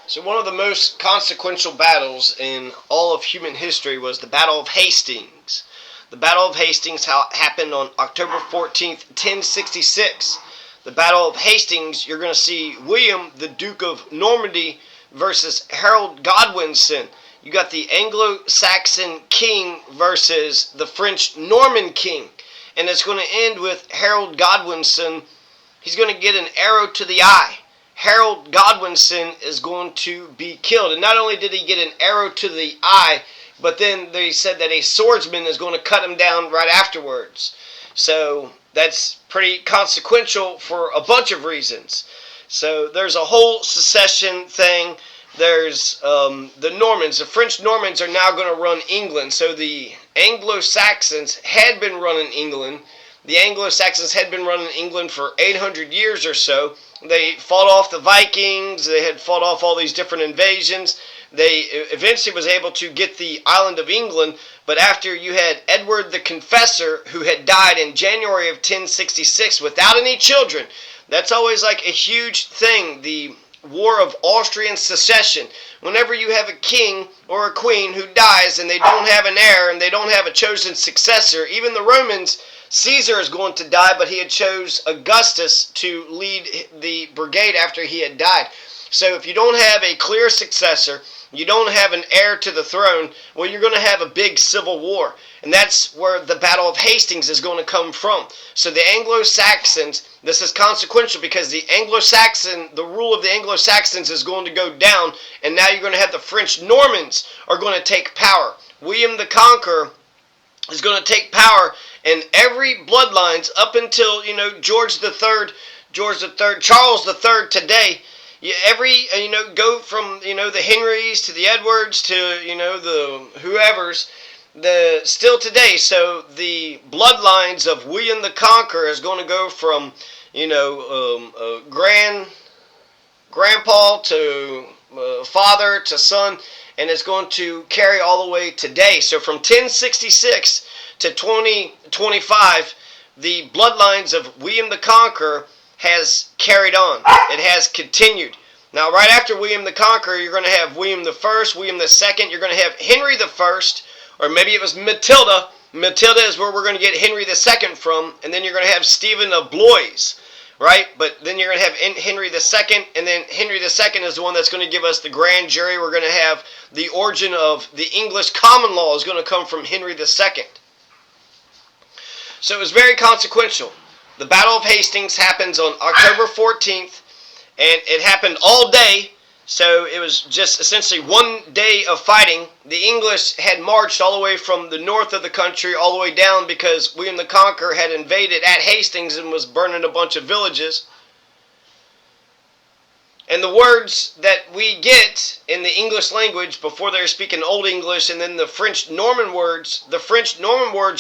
So one of the most consequential battles in all of human history was the Battle of Hastings. The Battle of Hastings happened on October 14th, 1066. The Battle of Hastings, you're going to see William, the Duke of Normandy, versus Harold Godwinson. You got the Anglo-Saxon king versus the French Norman king. And it's going to end with Harold Godwinson. He's going to get an arrow to the eye. Harold Godwinson is going to be killed. And not only did he get an arrow to the eye, but then they said that a swordsman is going to cut him down right afterwards. So that's pretty consequential for a bunch of reasons. So there's a whole secession thing. There's the Normans. The French Normans are now going to run England. So the Anglo-Saxons had been running England. The Anglo-Saxons had been running England for 800 years or so. They fought off the Vikings. They had fought off all these different invasions. They eventually was able to get the island of England. But after you had Edward the Confessor, who had died in January of 1066 without any children. That's always like a huge thing, the War of Austrian Succession. Whenever you have a king or a queen who dies and they don't have an heir and they don't have a chosen successor, even the Romans, Caesar is going to die, but he had chose Augustus to lead the brigade after he had died. So if you don't have a clear successor, you don't have an heir to the throne, well, you're going to have a big civil war. And that's where the Battle of Hastings is going to come from. So the Anglo-Saxons, this is consequential because the rule of the Anglo-Saxons is going to go down, and now you're going to have the French Normans are going to take power. William the Conqueror is going to take power, and every bloodlines up until, Charles III today, go from, the Henrys to the Edwards to, the whoever's, still today. So the bloodlines of William the Conqueror is going to go from, grandpa to father to son, and it's going to carry all the way today. So from 1066 to 2025, the bloodlines of William the Conqueror has carried on. It has continued. Now, right after William the Conqueror, you're going to have William the First, William the Second. You're going to have Henry the First, or maybe it was Matilda. Matilda is where we're going to get Henry the Second from, and then you're going to have Stephen of Blois, right? But then you're going to have Henry the Second, and then Henry the Second is the one that's going to give us the grand jury. We're going to have the origin of the English common law is going to come from Henry the Second. So it was very consequential. The Battle of Hastings happens on October 14th, and it happened all day, so it was just essentially one day of fighting. The English had marched all the way from the north of the country all the way down because William the Conqueror had invaded at Hastings and was burning a bunch of villages. And the words that we get in the English language before they were speaking Old English, and then the French Norman words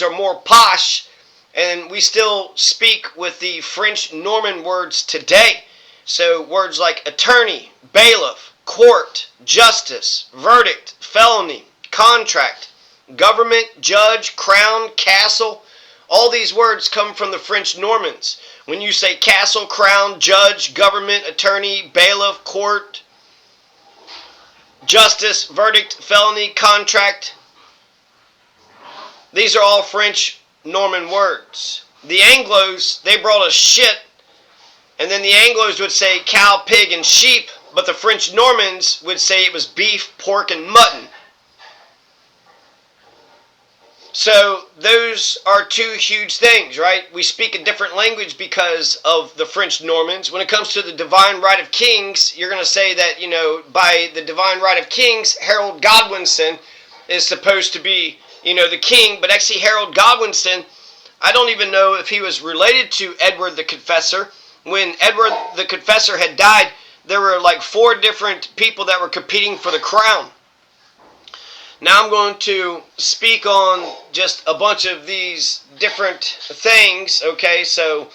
are more posh. And we still speak with the French Norman words today. So words like attorney, bailiff, court, justice, verdict, felony, contract, government, judge, crown, castle. All these words come from the French Normans. When you say castle, crown, judge, government, attorney, bailiff, court, justice, verdict, felony, contract, these are all French Norman words. The Anglos, they brought us shit, and then the Anglos would say cow, pig, and sheep, but the French Normans would say it was beef, pork, and mutton. So those are two huge things, right? We speak a different language because of the French Normans. When it comes to the divine right of kings, you're going to say that, by the divine right of kings, Harold Godwinson is supposed to be the king, but actually Harold Godwinson, I don't even know if he was related to Edward the Confessor. When Edward the Confessor had died, there were like 4 different people that were competing for the crown. Now I'm going to speak on just a bunch of these different things, okay? So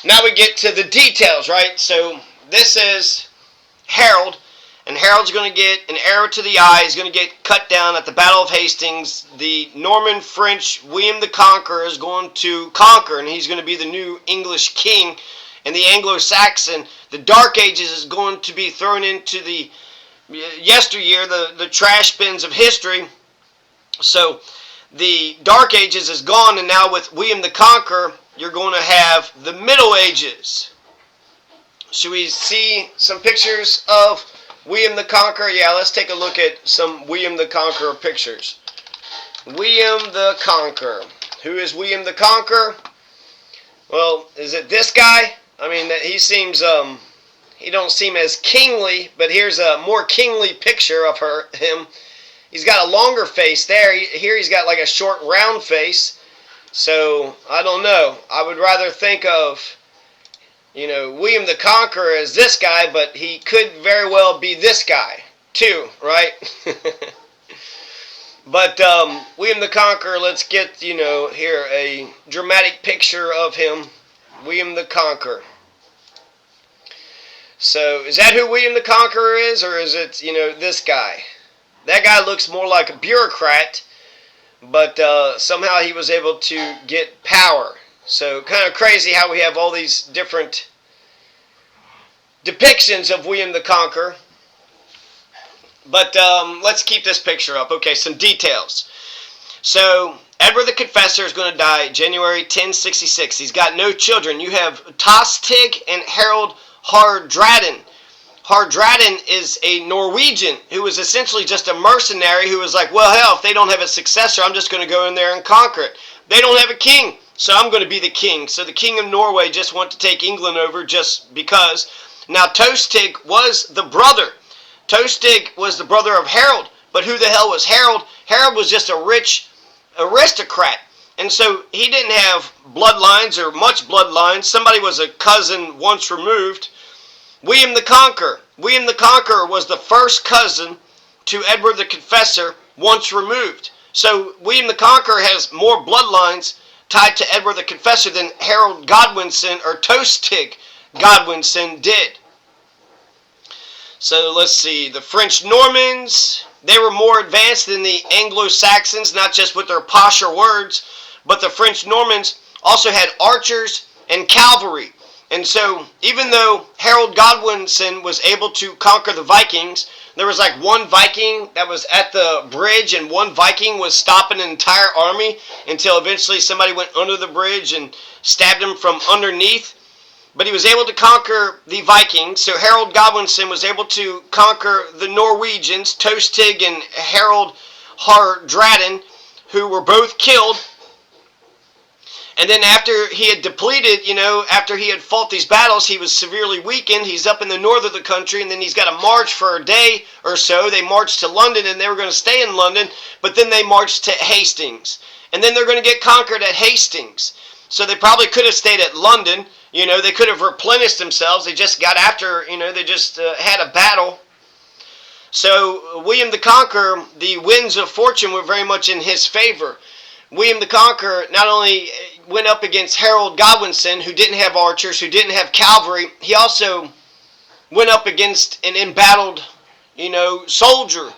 now we get to the details, right? So this is Harold. And Harold's going to get an arrow to the eye. He's going to get cut down at the Battle of Hastings. The Norman French William the Conqueror is going to conquer, and he's going to be the new English king. And the Anglo-Saxon, the Dark Ages, is going to be thrown into the yesteryear, the trash bins of history. So the Dark Ages is gone, and now with William the Conqueror, you're going to have the Middle Ages. Should we see some pictures of William the Conqueror? Yeah, let's take a look at some William the Conqueror pictures. William the Conqueror. Who is William the Conqueror? Well, is it this guy? I mean, he seems, he don't seem as kingly, but here's a more kingly picture of him. He's got a longer face there. Here he's got like a short round face. So, I don't know. I would rather think of, William the Conqueror as this guy, but he could very well be this guy too, right? But William the Conqueror, let's get, here a dramatic picture of him. William the Conqueror. So, is that who William the Conqueror is, or is it, this guy? That guy looks more like a bureaucrat, but somehow he was able to get power. So, kind of crazy how we have all these different depictions of William the Conqueror. But let's keep this picture up. Okay, some details. So, Edward the Confessor is going to die January 1066. He's got no children. You have Tostig and Harold Hardraden. Hardraden is a Norwegian who was essentially just a mercenary who was like, well, hell, if they don't have a successor, I'm just going to go in there and conquer it. They don't have a king, so I'm going to be the king. So the king of Norway just wanted to take England over just because. Now, Tostig was the brother. Tostig was the brother of Harold, but who the hell was Harold? Harold was just a rich aristocrat, and so he didn't have bloodlines or much bloodlines. Somebody was a cousin once removed. William the Conqueror. William the Conqueror was the first cousin to Edward the Confessor once removed. So William the Conqueror has more bloodlines tied to Edward the Confessor than Harold Godwinson or Tostig Godwinson did. So let's see, the French Normans, they were more advanced than the Anglo-Saxons, not just with their posher words, but the French Normans also had archers and cavalry. And so even though Harold Godwinson was able to conquer the Vikings, there was like one Viking that was at the bridge and one Viking was stopping an entire army until eventually somebody went under the bridge and stabbed him from underneath. But he was able to conquer the Vikings, so Harold Godwinson was able to conquer the Norwegians, Tostig and Harold Hardraden, who were both killed. And then after he had depleted, after he had fought these battles, he was severely weakened. He's up in the north of the country, and then he's got to march for a day or so. They marched to London, and they were going to stay in London, but then they marched to Hastings. And then they're going to get conquered at Hastings. So they probably could have stayed at London. They could have replenished themselves. They just got after, they just had a battle. So William the Conqueror, the winds of fortune were very much in his favor. William the Conqueror not only went up against Harold Godwinson, who didn't have archers, who didn't have cavalry, he also went up against an embattled, soldiery,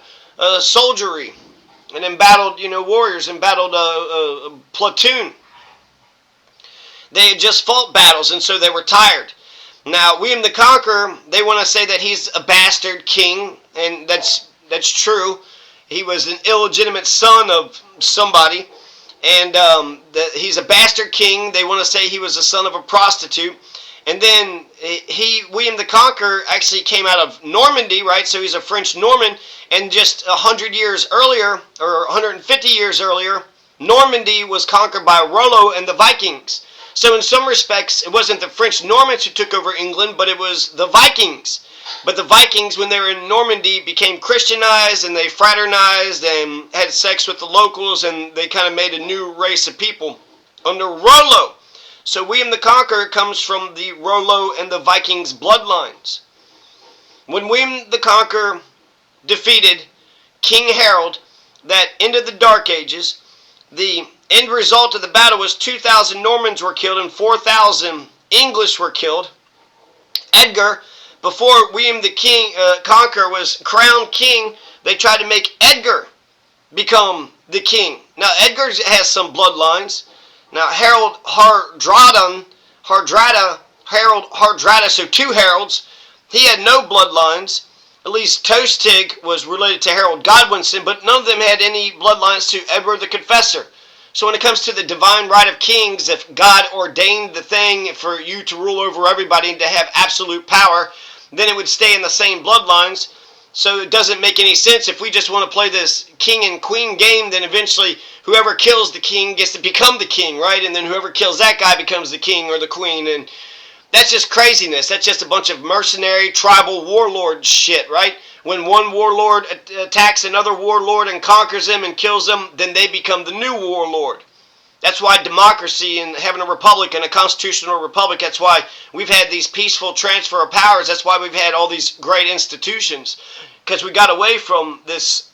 an embattled, warriors, embattled platoon. They had just fought battles, and so they were tired. Now, William the Conqueror, they want to say that he's a bastard king, and that's true. He was an illegitimate son of somebody, and he's a bastard king. They want to say he was the son of a prostitute. And then William the Conqueror actually came out of Normandy, right? So he's a French Norman, and just 100 years earlier, or 150 years earlier, Normandy was conquered by Rollo and the Vikings. So in some respects, it wasn't the French Normans who took over England, but it was the Vikings. But the Vikings, when they were in Normandy, became Christianized, and they fraternized and had sex with the locals, and they kind of made a new race of people under Rollo. So William the Conqueror comes from the Rollo and the Vikings bloodlines. When William the Conqueror defeated King Harold, that ended the Dark Ages, the end result of the battle was 2,000 Normans were killed and 4,000 English were killed. Edgar, before William the Conqueror was crowned king, they tried to make Edgar become the king. Now, Edgar has some bloodlines. Now, Harold Hardrada, so two Harolds, he had no bloodlines. At least Tostig was related to Harold Godwinson, but none of them had any bloodlines to Edward the Confessor. So when it comes to the divine right of kings, if God ordained the thing for you to rule over everybody and to have absolute power, then it would stay in the same bloodlines. So it doesn't make any sense. If we just want to play this king and queen game, then eventually whoever kills the king gets to become the king, right? And then whoever kills that guy becomes the king or the queen. And that's just craziness. That's just a bunch of mercenary tribal warlord shit, right? When one warlord attacks another warlord and conquers them and kills them, then they become the new warlord. That's why democracy and having a republic and a constitutional republic, that's why we've had these peaceful transfer of powers. That's why we've had all these great institutions. Because we got away from this,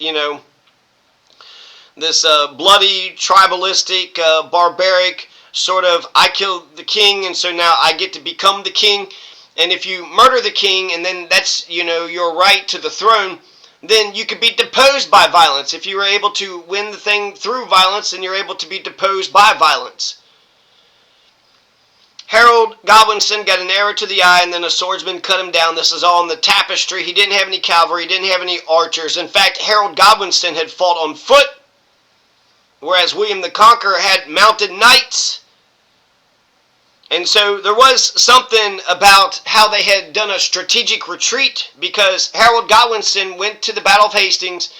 this bloody, tribalistic, barbaric sort of, I killed the king and so now I get to become the king. And if you murder the king and then that's, your right to the throne, then you could be deposed by violence. If you were able to win the thing through violence, then you're able to be deposed by violence. Harold Godwinson got an arrow to the eye and then a swordsman cut him down. This is all in the tapestry. He didn't have any cavalry. He didn't have any archers. In fact, Harold Godwinson had fought on foot, whereas William the Conqueror had mounted knights. And so there was something about how they had done a strategic retreat, because Harold Godwinson went to the Battle of Hastings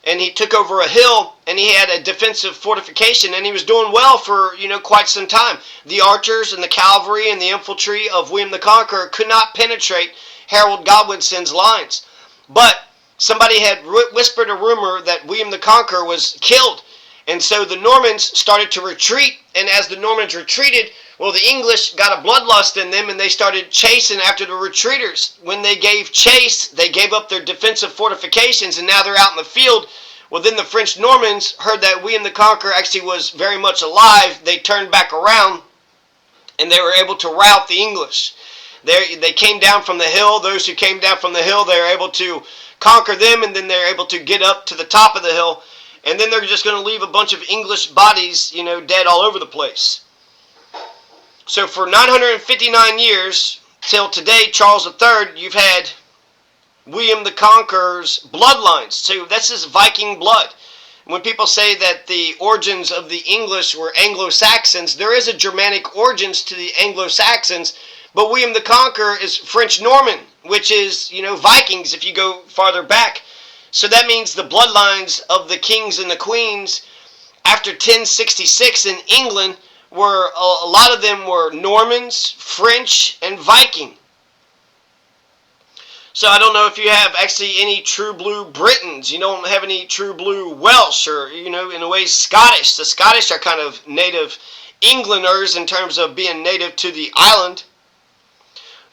and he took over a hill and he had a defensive fortification and he was doing well for, quite some time. The archers and the cavalry and the infantry of William the Conqueror could not penetrate Harold Godwinson's lines. But somebody had whispered a rumor that William the Conqueror was killed. And so the Normans started to retreat, and as the Normans retreated, well, the English got a bloodlust in them and they started chasing after the retreaters. When they gave chase, they gave up their defensive fortifications and now they're out in the field. Well, then the French Normans heard that William the Conqueror actually was very much alive. They turned back around and they were able to rout the English. They came down from the hill. Those who came down from the hill, they were able to conquer them, and then they were able to get up to the top of the hill. And then they're just going to leave a bunch of English bodies, dead all over the place. So for 959 years, till today, Charles III, you've had William the Conqueror's bloodlines. So this is Viking blood. When people say that the origins of the English were Anglo-Saxons, there is a Germanic origins to the Anglo-Saxons, but William the Conqueror is French-Norman, which is, Vikings if you go farther back. So that means the bloodlines of the kings and the queens after 1066 in England were, a lot of them were Normans, French, and Viking. So I don't know if you have actually any true blue Britons. You don't have any true blue Welsh or, in a way, Scottish. The Scottish are kind of native Englanders in terms of being native to the island.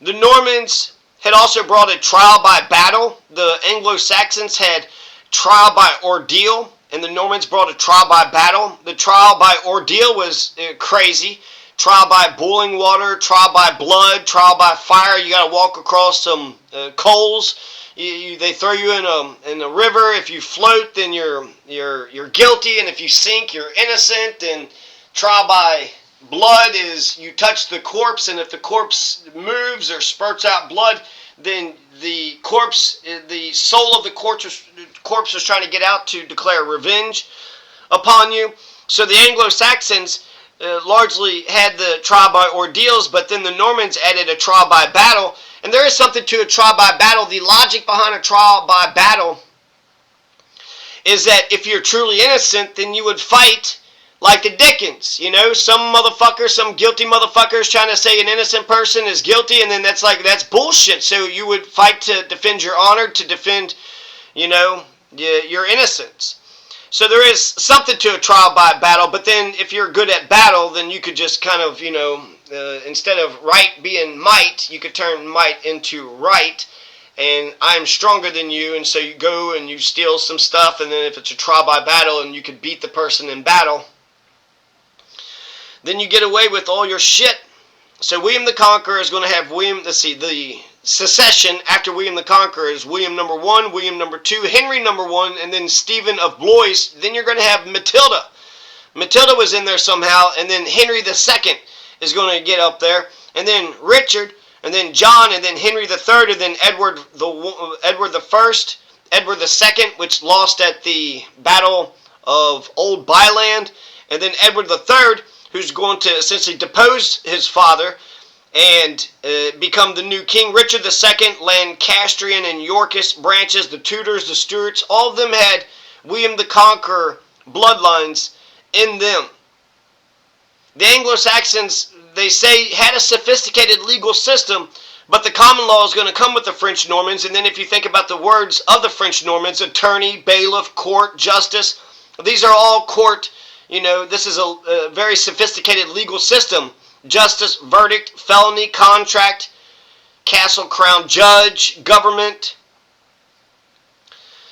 The Normans had also brought a trial by battle. The Anglo-Saxons had trial by ordeal, and the Normans brought a trial by battle. The trial by ordeal was crazy. Trial by boiling water, trial by blood, trial by fire. You got to walk across some coals. They throw you in a river. If you float, then you're guilty, and if you sink, you're innocent. And trial by blood is you touch the corpse, and if the corpse moves or spurts out blood, then the corpse, the soul of the corpse was trying to get out to declare revenge upon you. So the Anglo-Saxons largely had the trial by ordeals, but then the Normans added a trial by battle. And there is something to a trial by battle. The logic behind a trial by battle is that if you're truly innocent, then you would fight like the Dickens. Some motherfucker, some guilty motherfucker is trying to say an innocent person is guilty, and then that's bullshit. So you would fight to defend your honor, to defend, your innocence. So there is something to a trial by battle, but then if you're good at battle, then you could just kind of, instead of right being might, you could turn might into right, and I'm stronger than you, and so you go and you steal some stuff, and then if it's a trial by battle and you could beat the person in battle, then you get away with all your shit. So William the Conqueror is going to have the succession after William the Conqueror is William number 1, William number 2, Henry number 1, and then Stephen of Blois. Then you're going to have Matilda. Matilda was in there somehow, and then Henry II is going to get up there, and then Richard, and then John, and then Henry III, and then Edward the First, Edward the Second, which lost at the Battle of Old Byland, and then Edward the Third, who's going to essentially depose his father and become the new king. Richard II, Lancastrian and Yorkist branches, the Tudors, the Stuarts, all of them had William the Conqueror bloodlines in them. The Anglo-Saxons, they say, had a sophisticated legal system, but the common law is going to come with the French Normans. And then if you think about the words of the French Normans, attorney, bailiff, court, justice, these are all court, this is a very sophisticated legal system. Justice, verdict, felony, contract, castle, crown, judge, government.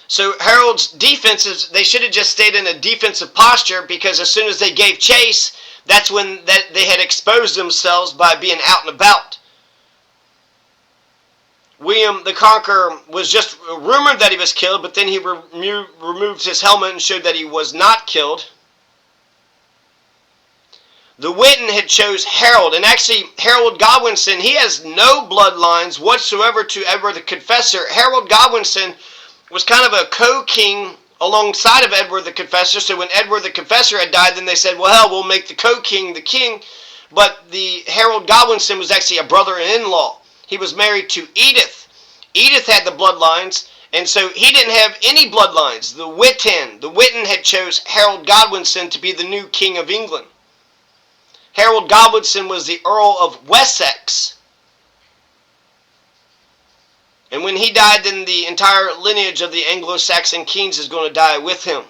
So Harold's defenses, they should have just stayed in a defensive posture, because as soon as they gave chase, that's when they had exposed themselves by being out and about. William the Conqueror was just rumored that he was killed, but then he removed his helmet and showed that he was not killed. The Witan had chose Harold, and actually Harold Godwinson, he has no bloodlines whatsoever to Edward the Confessor. Harold Godwinson was kind of a co-king alongside of Edward the Confessor. So when Edward the Confessor had died, then they said, well, hell, we'll make the co-king the king. But the Harold Godwinson was actually a brother-in-law. He was married to Edith. Edith had the bloodlines, and so he didn't have any bloodlines. The Witan had chose Harold Godwinson to be the new king of England. Harold Godwinson was the Earl of Wessex. And when he died, then the entire lineage of the Anglo-Saxon kings is going to die with him.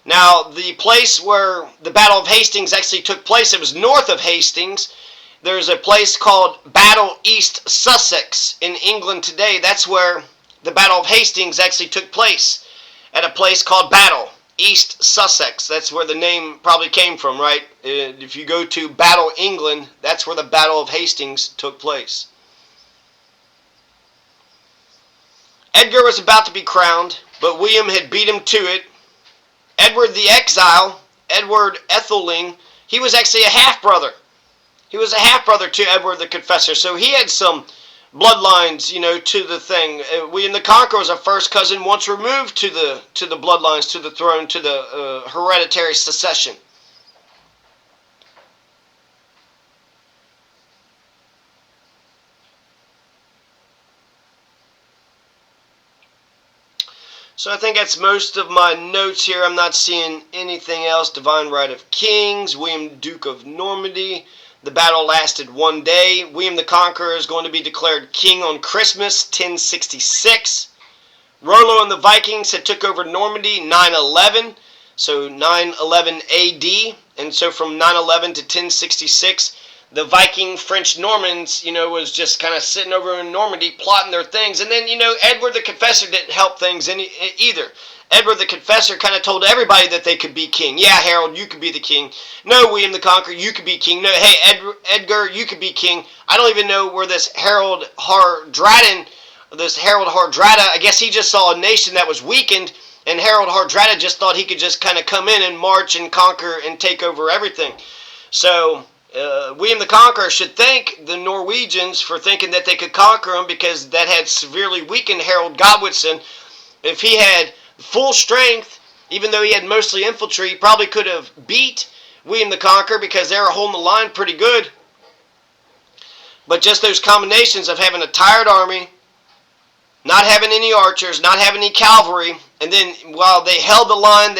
Now, the place where the Battle of Hastings actually took place, it was north of Hastings. There's a place called Battle East Sussex in England today. That's where the Battle of Hastings actually took place, at a place called Battle East Sussex. That's where the name probably came from, right? If you go to Battle, England, that's where the Battle of Hastings took place. Edgar was about to be crowned, but William had beat him to it. Edward the Exile, Edward Etheling, he was actually a half-brother. He was a half-brother to Edward the Confessor, so he had some bloodlines, to the thing. William the Conqueror was a first cousin, once removed to the bloodlines, to the throne, to the hereditary succession. So I think that's most of my notes here. I'm not seeing anything else. Divine Right of Kings, William Duke of Normandy. The battle lasted 1 day. William the Conqueror is going to be declared king on Christmas, 1066. Rollo and the Vikings had took over Normandy, 911. So 911 AD. And so from 911 to 1066, the Viking French Normans, was just kind of sitting over in Normandy plotting their things. And then, Edward the Confessor didn't help things either. Edward the Confessor kind of told everybody that they could be king. Yeah, Harold, you could be the king. No, William the Conqueror, you could be king. No, hey, Edgar, you could be king. I don't even know where this Harold Hardrada, I guess he just saw a nation that was weakened, and Harold Hardrada just thought he could just kind of come in and march and conquer and take over everything. So William the Conqueror should thank the Norwegians for thinking that they could conquer him, because that had severely weakened Harold Godwinson. If he had full strength, even though he had mostly infantry, he probably could have beat William the Conqueror, because they were holding the line pretty good. But just those combinations of having a tired army, not having any archers, not having any cavalry, and then while they held the line,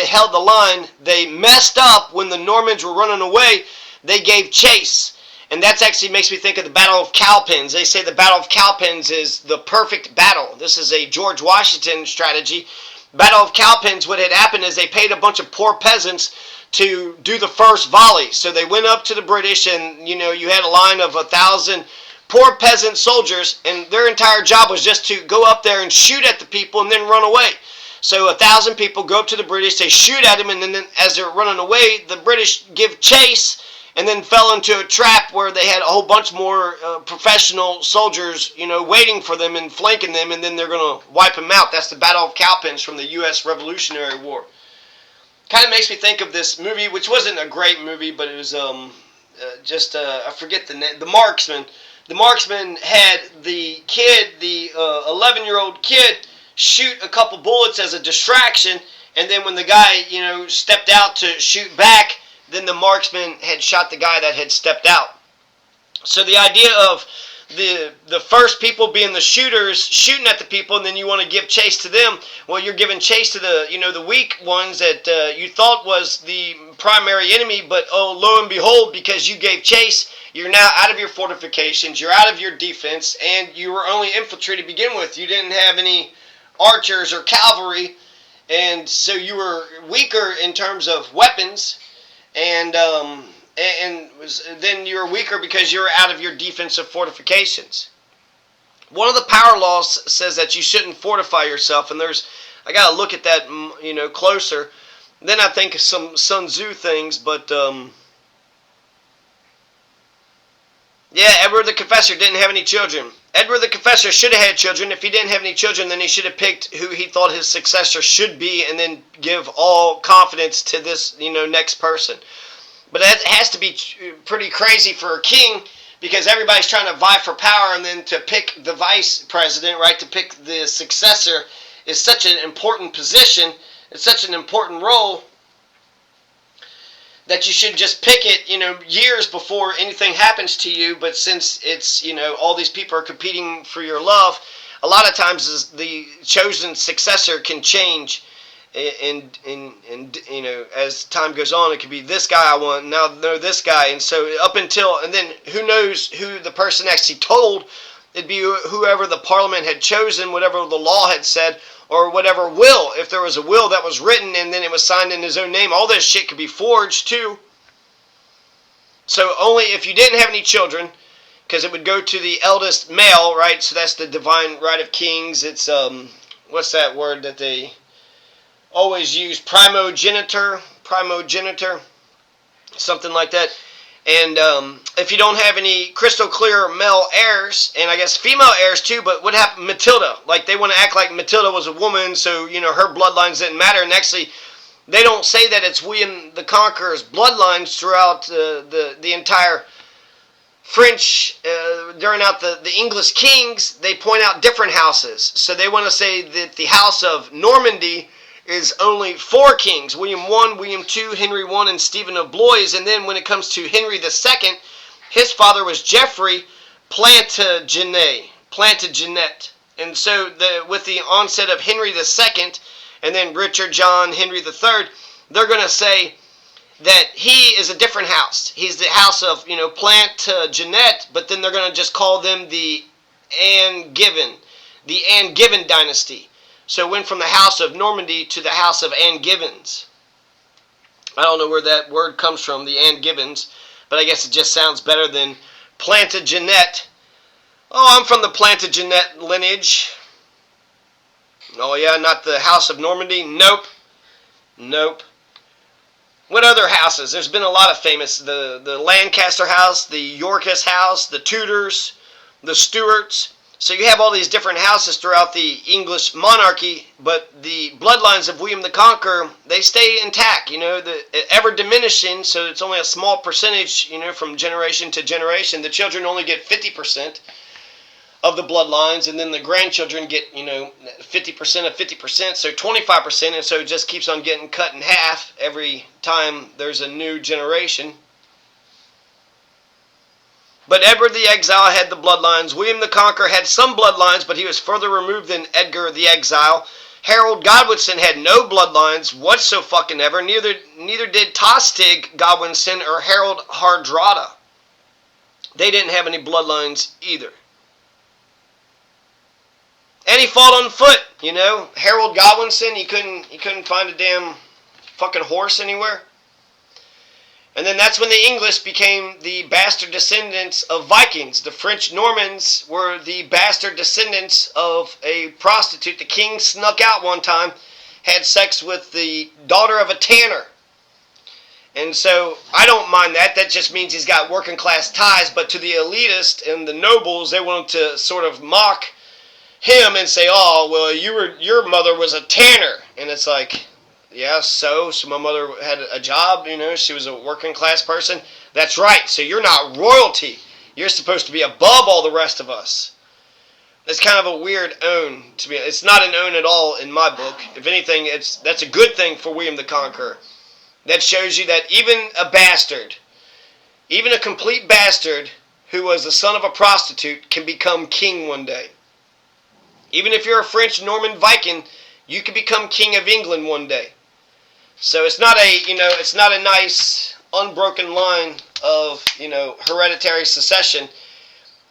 they messed up when the Normans were running away. They gave chase. And that actually makes me think of the Battle of Cowpens. They say the Battle of Cowpens is the perfect battle. This is a George Washington strategy. Battle of Cowpens, what had happened is they paid a bunch of poor peasants to do the first volley. So they went up to the British, and you had a line of 1,000 poor peasant soldiers, and their entire job was just to go up there and shoot at the people and then run away. So 1,000 people go up to the British, they shoot at them, and then as they're running away, the British give chase, and then fell into a trap where they had a whole bunch more professional soldiers, waiting for them and flanking them, and then they're going to wipe them out. That's the Battle of Cowpens from the U.S. Revolutionary War. Kind of makes me think of this movie, which wasn't a great movie, but it was I forget the name, The Marksman. the marksman had the kid, the 11-year-old kid, shoot a couple bullets as a distraction, and then when the guy, stepped out to shoot back, then the marksman had shot the guy that had stepped out. So the idea of the first people being the shooters shooting at the people, and then you want to give chase to them. Well, you're giving chase to the weak ones that you thought was the primary enemy, but lo and behold, because you gave chase, you're now out of your fortifications, you're out of your defense, and you were only infantry to begin with. You didn't have any archers or cavalry, and so you were weaker in terms of weapons, and then you're weaker because you're out of your defensive fortifications. One of the power laws says that you shouldn't fortify yourself, and I gotta look at that, closer. Then I think of some Sun Tzu things, but yeah, Edward the Confessor didn't have any children. Edward the Confessor should have had children. If he didn't have any children, then he should have picked who he thought his successor should be, and then give all confidence to this, next person. But it has to be pretty crazy for a king, because everybody's trying to vie for power, and then to pick the vice president, right, to pick the successor is such an important position, it's such an important role, that you should just pick it, years before anything happens to you. But since it's, all these people are competing for your love, a lot of times the chosen successor can change. And as time goes on, it could be this guy I want, now no, this guy, and so and then who knows who the person actually told. It'd be whoever the parliament had chosen, whatever the law had said, or whatever will, if there was a will that was written and then it was signed in his own name. All this shit could be forged too. So only if you didn't have any children, because it would go to the eldest male, right? So that's the divine right of kings. It's what's that word that they always use? Primogenitor, something like that. And if you don't have any crystal clear male heirs, and I guess female heirs too, but what happened? Matilda, like they want to act like Matilda was a woman, so her bloodlines didn't matter. And actually, they don't say that it's William the Conqueror's bloodlines throughout the entire French, during the English kings. They point out different houses, so they want to say that the house of Normandy is only 4 kings: William I, William II, Henry I, and Stephen of Blois. And then when it comes to Henry II, his father was Geoffrey Plantagenet. And so with the onset of Henry II, and then Richard, John, Henry III, they're going to say that he is a different house. He's the house of, Plantagenet, but then they're going to just call them the Angevin dynasty. So it went from the house of Normandy to the house of Angevins. I don't know where that word comes from, the Angevins, but I guess it just sounds better than Plantagenet. Oh, I'm from the Plantagenet lineage. Oh yeah, not the house of Normandy? Nope. What other houses? There's been a lot of famous. The Lancaster house, the Yorkist house, the Tudors, the Stuarts. So you have all these different houses throughout the English monarchy, but the bloodlines of William the Conqueror, they stay intact, ever diminishing, so it's only a small percentage, from generation to generation. The children only get 50% of the bloodlines, and then the grandchildren get, 50% of 50%, so 25%, and so it just keeps on getting cut in half every time there's a new generation. But Edward the Exile had the bloodlines. William the Conqueror had some bloodlines, but he was further removed than Edgar the Exile. Harold Godwinson had no bloodlines whatsoever. Neither did Tostig Godwinson or Harold Hardrada. They didn't have any bloodlines either. And he fought on foot, Harold Godwinson, he couldn't find a damn fucking horse anywhere. And then that's when the English became the bastard descendants of Vikings. The French Normans were the bastard descendants of a prostitute. The king snuck out one time, had sex with the daughter of a tanner. And so I don't mind that. That just means he's got working class ties. But to the elitist and the nobles, they wanted to sort of mock him and say, "Oh, well, your mother was a tanner." And it's like, yeah, so my mother had a job, she was a working class person. That's right, so you're not royalty. You're supposed to be above all the rest of us. That's kind of a weird own to me. It's not an own at all in my book. If anything, that's a good thing for William the Conqueror. That shows you that even a bastard, even a complete bastard who was the son of a prostitute can become king one day. Even if you're a French Norman Viking, you can become king of England one day. So it's not a nice unbroken line of, hereditary succession.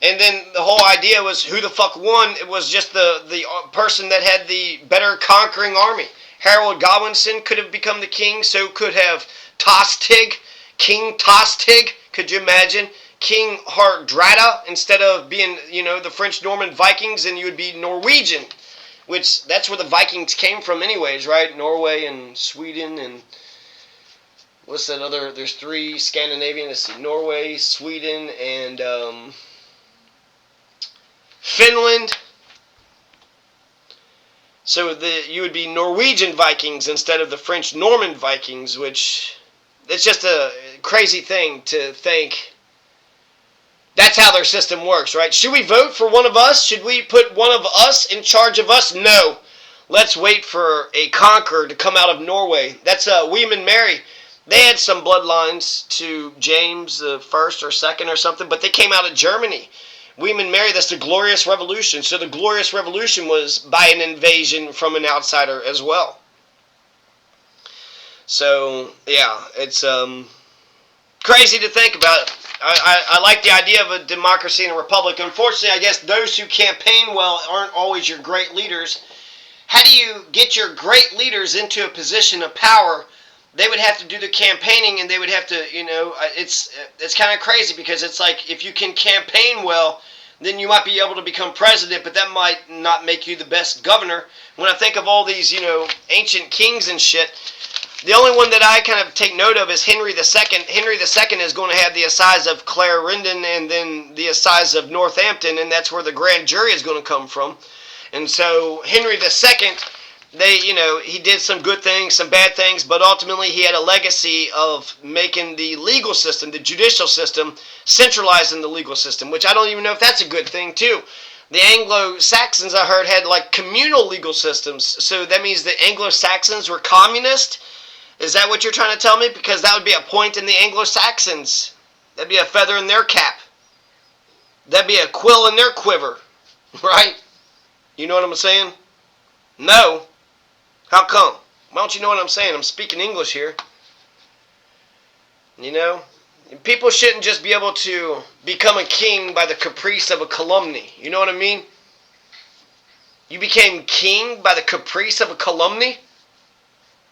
And then the whole idea was who the fuck won. It was just the person that had the better conquering army. Harold Godwinson could have become the king, so could have Tostig, King Tostig. Could you imagine? King Hardrada instead of being, the French Norman Vikings, and you would be Norwegian, which that's where the Vikings came from anyways, right? Norway and Sweden and what's that other? There's 3 Scandinavian. Let's see, Norway, Sweden, and Finland. So you would be Norwegian Vikings instead of the French Norman Vikings, which it's just a crazy thing to think. That's how their system works, right? Should we vote for one of us? Should we put one of us in charge of us? No. Let's wait for a conqueror to come out of Norway. That's William and Mary. They had some bloodlines to James the First or Second or something, but they came out of Germany. William and Mary, that's the Glorious Revolution. So the Glorious Revolution was by an invasion from an outsider as well. So, yeah, it's crazy to think about. I like the idea of a democracy and a republic. Unfortunately, I guess those who campaign well aren't always your great leaders. How do you get your great leaders into a position of power? They would have to do the campaigning, and they would have to, it's kind of crazy because it's like if you can campaign well, then you might be able to become president, but that might not make you the best governor. When I think of all these, ancient kings and shit, the only one that I kind of take note of is Henry II. Henry II is going to have the assize of Clarendon and then the assize of Northampton, and that's where the grand jury is going to come from. And so Henry II, he did some good things, some bad things, but ultimately he had a legacy of making the legal system, the judicial system, centralizing the legal system, which I don't even know if that's a good thing too. The Anglo-Saxons, I heard, had like communal legal systems, so that means the Anglo-Saxons were communist. Is that what you're trying to tell me? Because that would be a point in the Anglo-Saxons. That'd be a feather in their cap. That'd be a quill in their quiver, right? You know what I'm saying? No. How come? Why don't you know what I'm saying? I'm speaking English here. People shouldn't just be able to become a king by the caprice of a calumny. You know what I mean? You became king by the caprice of a calumny?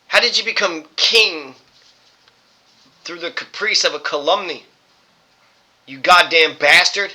How did you become king through the caprice of a calumny? You goddamn bastard.